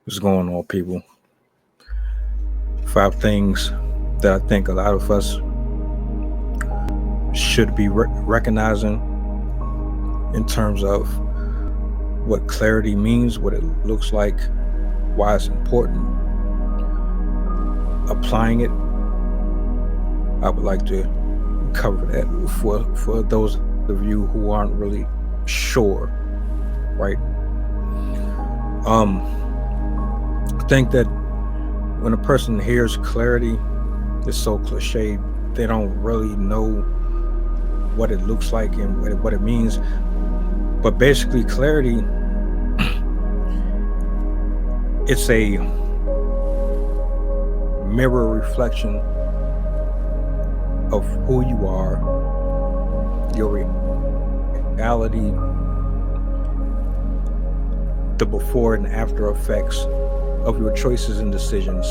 What's going on, people? 5 things that I think a lot of us should be recognizing in terms of what clarity means, what it looks like, why it's important, applying it. I would like to cover that for those of you who aren't really sure, right? I think that when a person hears clarity, it's so cliche. They don't really know what it looks like and what it means. But basically, clarity, it's a mirror reflection of who you are, your reality, the before and after effects of your choices and decisions,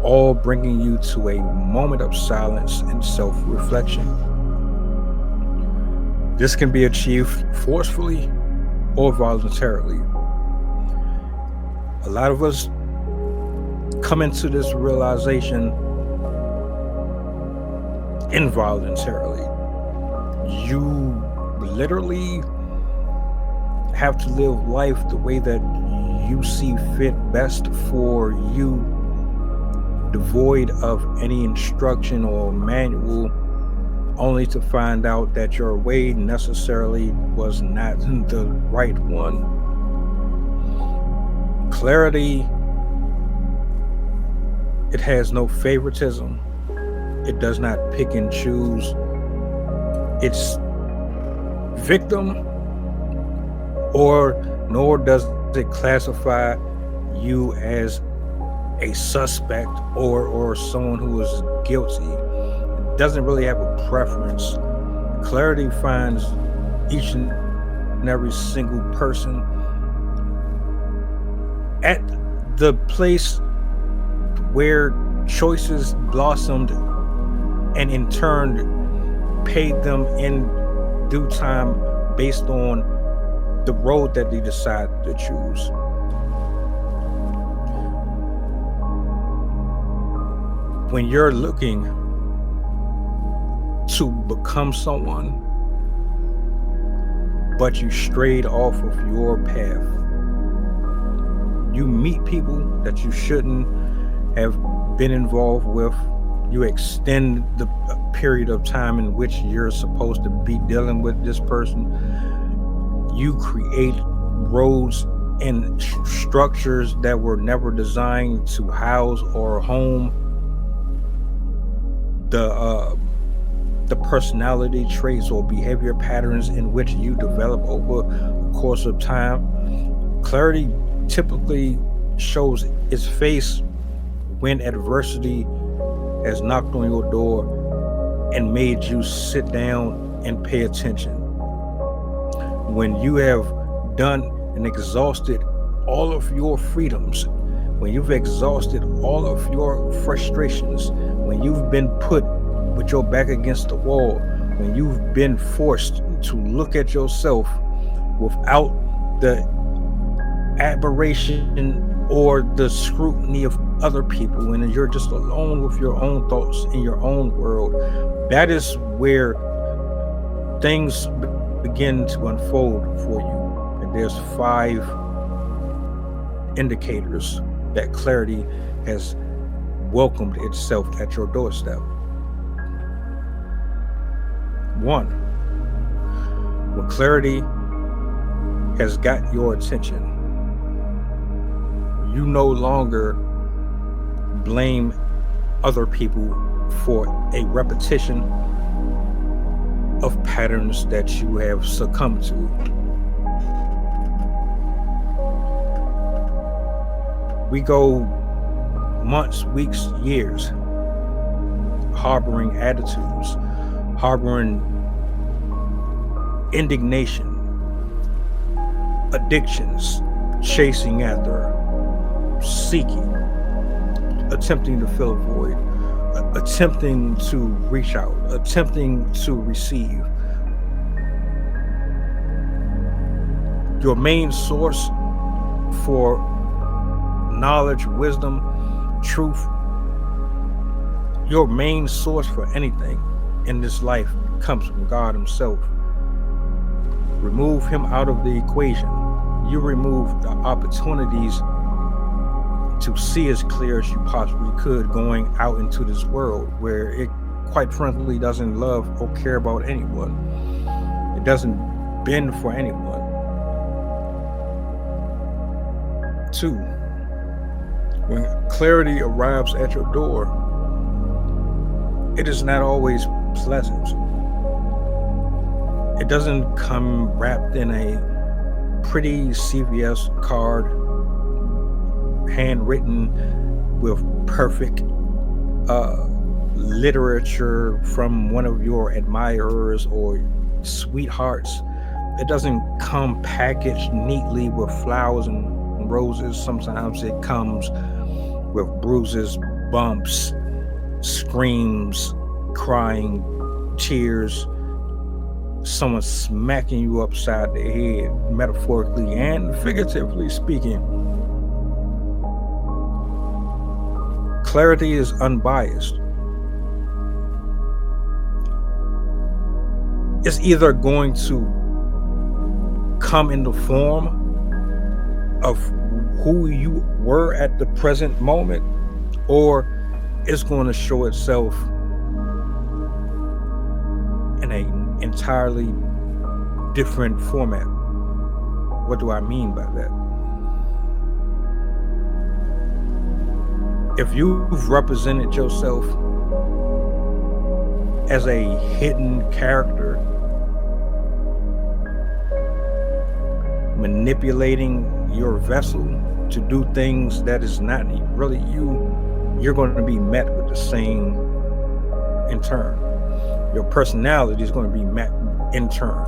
all bringing you to a moment of silence and self-reflection. This can be achieved forcefully or voluntarily. A lot of us come into this realization involuntarily. You literally have to live life the way that you see fit best for you, devoid of any instruction or manual, only to find out that your way necessarily was not the right one. Clarity, it has no favoritism. It does not pick and choose its victim, or nor does it classify you as a suspect or someone who is guilty. It doesn't really have a preference. Clarity finds each and every single person at the place where choices blossomed and in turn paid them in due time based on the road that they decide to choose. When you're looking to become someone, but you strayed off of your path, you meet people that you shouldn't have been involved with. You extend the period of time in which you're supposed to be dealing with this person. You create roads and structures that were never designed to house or home the personality traits or behavior patterns in which you develop over the course of time. Clarity typically shows its face when adversity has knocked on your door and made you sit down and pay attention. When you have done and exhausted all of your freedoms, when you've exhausted all of your frustrations, when you've been put with your back against the wall, when you've been forced to look at yourself without the admiration or the scrutiny of other people, and you're just alone with your own thoughts in your own world, that is where things begin to unfold for you. And there's 5 indicators that clarity has welcomed itself at your doorstep. 1, when clarity has got your attention, you no longer blame other people for a repetition of patterns that you have succumbed to. We go months, weeks, years harboring attitudes, harboring indignation, addictions, chasing after, seeking, attempting to fill a void, attempting to reach out, attempting to receive. Your main source for knowledge, wisdom, truth, your main source for anything in this life comes from God Himself. Remove Him out of the equation. You remove the opportunities to see as clear as you possibly could going out into this world where it quite frankly doesn't love or care about anyone. It doesn't bend for anyone. 2, when clarity arrives at your door, it is not always pleasant. It doesn't come wrapped in a pretty CVS card, handwritten with perfect literature from one of your admirers or sweethearts. It doesn't come packaged neatly with flowers and roses. Sometimes it comes with bruises, bumps, screams, crying, tears, someone smacking you upside the head, metaphorically and figuratively speaking. Clarity is unbiased. It's either going to come in the form of who you were at the present moment, or it's going to show itself in an entirely different format. What do I mean by that? If you've represented yourself as a hidden character, manipulating your vessel to do things that is not really you, you're going to be met with the same in turn. Your personality is going to be met in turn.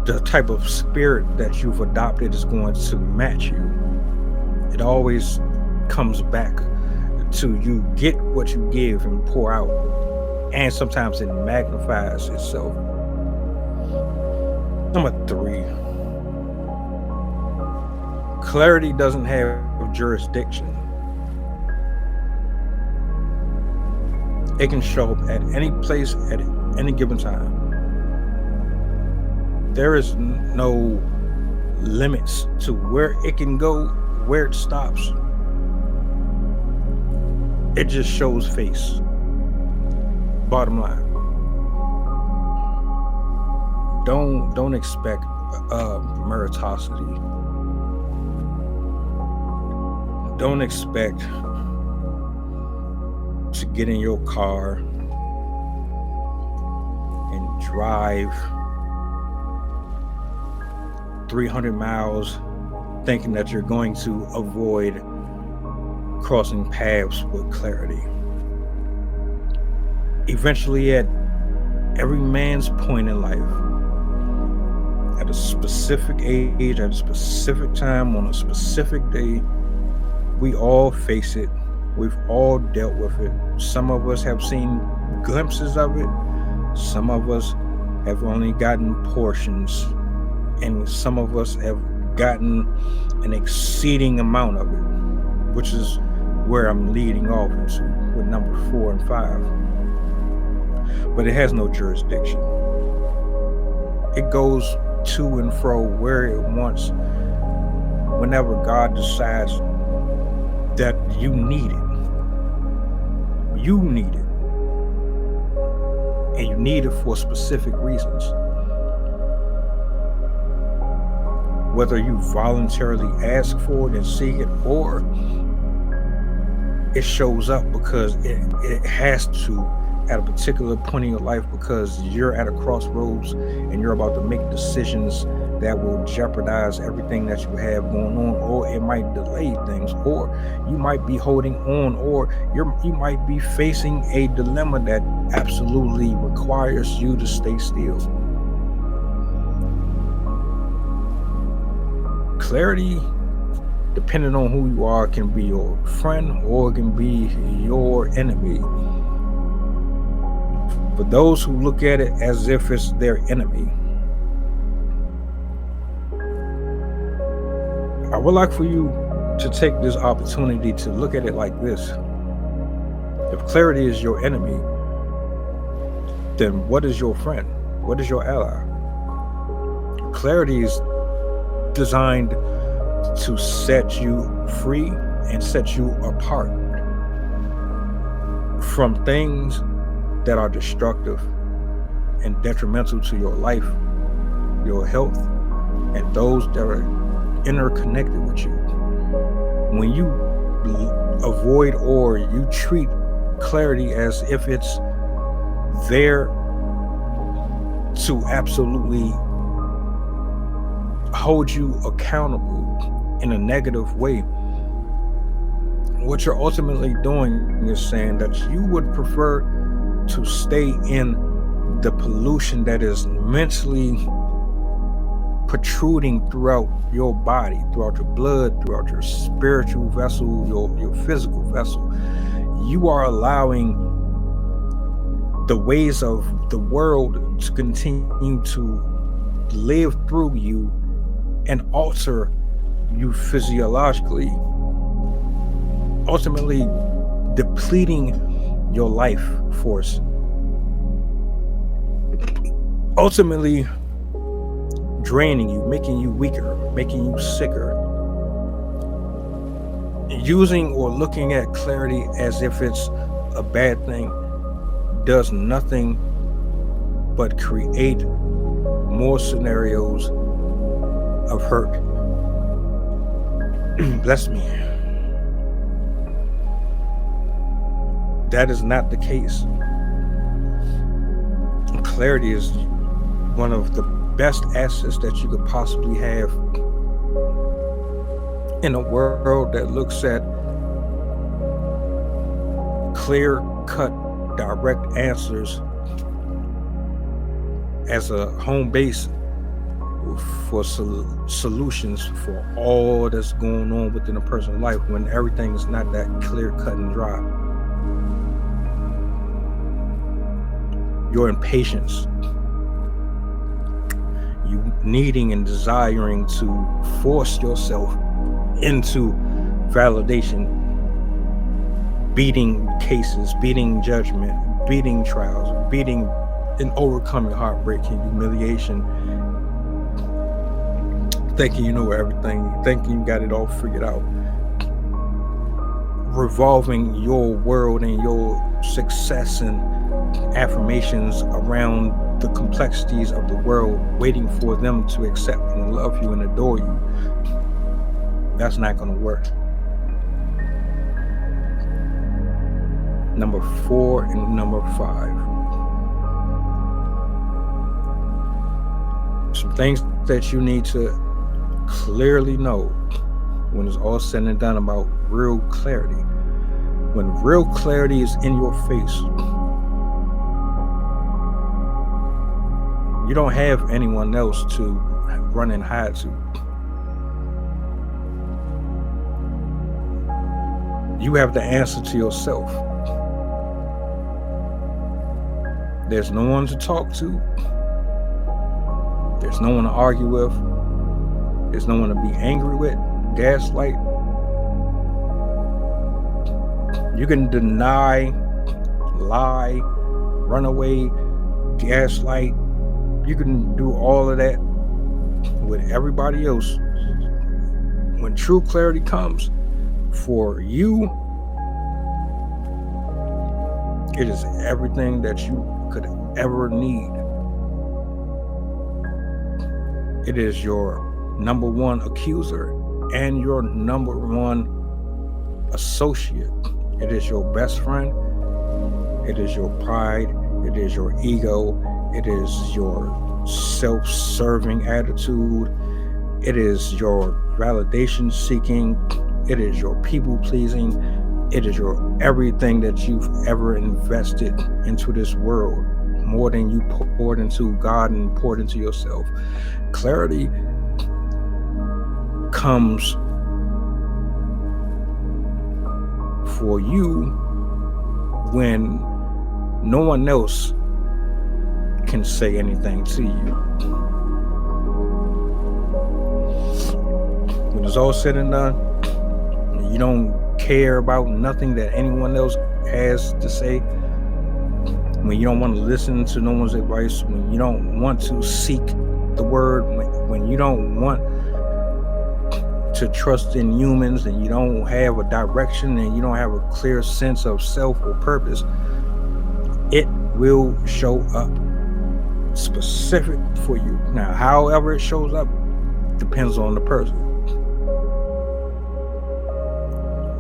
The type of spirit that you've adopted is going to match you. It always comes back to you get what you give and pour out, and sometimes it magnifies itself. Number 3, clarity doesn't have jurisdiction. It can show up at any place at any given time. There is no limits to where it can go, where it stops. It just shows face. Bottom line. Don't expect meritocity. Don't expect to get in your car and drive 300 miles thinking that you're going to avoid crossing paths with clarity. Eventually, at every man's point in life, at a specific age, at a specific time, on a specific day, we all face it. We've all dealt with it. Some of us have seen glimpses of it. Some of us have only gotten portions. And some of us have gotten an exceeding amount of it, which is where I'm leading off into with number 4 and 5. But it has no jurisdiction. It goes to and fro where it wants, whenever God decides that you need it. You need it. And you need it for specific reasons. Whether you voluntarily ask for it and seek it, or it shows up because it has to at a particular point in your life, because you're at a crossroads and you're about to make decisions that will jeopardize everything that you have going on, or it might delay things, or you might be holding on, or you might be facing a dilemma that absolutely requires you to stay still. Clarity, depending on who you are, can be your friend or it can be your enemy. For those who look at it as if it's their enemy, I I would like for you to take this opportunity to look at it like this. If clarity is your enemy, then what is your friend? What is your ally? Clarity is designed to set you free and set you apart from things that are destructive and detrimental to your life, your health, and those that are interconnected with you. When you avoid or you treat clarity as if it's there to absolutely hold you accountable in a negative way, what you're ultimately doing is saying that you would prefer to stay in the pollution that is mentally protruding throughout your body, throughout your blood, throughout your spiritual vessel, your physical vessel. You are allowing the ways of the world to continue to live through you and alter you physiologically, ultimately depleting your life force, ultimately draining you, making you weaker, making you sicker. Using or looking at clarity as if it's a bad thing does nothing but create more scenarios of hurt. Bless me. That is not the case. Clarity is one of the best assets that you could possibly have in a world that looks at clear-cut, direct answers as a home base for solutions for all that's going on within a person's life, when everything is not that clear-cut and dry. Your impatience, you needing and desiring to force yourself into validation, beating cases, beating judgment, beating trials, beating and overcoming heartbreak and humiliation, thinking you know everything, thinking you got it all figured out, revolving your world and your success and affirmations around the complexities of the world, waiting for them to accept and love you and adore you. That's not going to work. Number 4 and number 5. Some things that you need to clearly know when it's all said and done about real clarity. When real clarity is in your face, you don't have anyone else to run and hide to. You have the answer to yourself. There's no one to talk to. There's no one to argue with. There's no one to be angry with, gaslight. You can deny, lie, run away, gaslight. You can do all of that with everybody else. When true clarity comes for you, it is everything that you could ever need. It is your number one accuser and your number one associate. It is your best friend. It is your pride. It is your ego. It is your self-serving attitude. It is your validation seeking. It is your people pleasing. It is your everything that you've ever invested into this world, more than you poured into God and poured into yourself. Clarity comes for you when no one else can say anything to you. when it's all said and done, and you don't care about nothing that anyone else has to say, when you don't want to listen to no one's advice, when you don't want to seek the word, when you don't want to trust in humans, and you don't have a direction, and you don't have a clear sense of self or purpose, it will show up specific for you. Now, however it shows up depends on the person.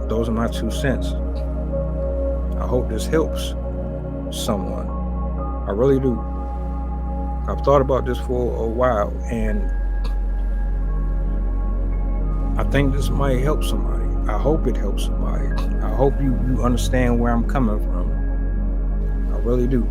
Those are my 2 cents. I hope this helps someone. I really do. I've thought about this for a while, and I think this might help somebody. I hope it helps somebody. I hope you understand where I'm coming from. I really do.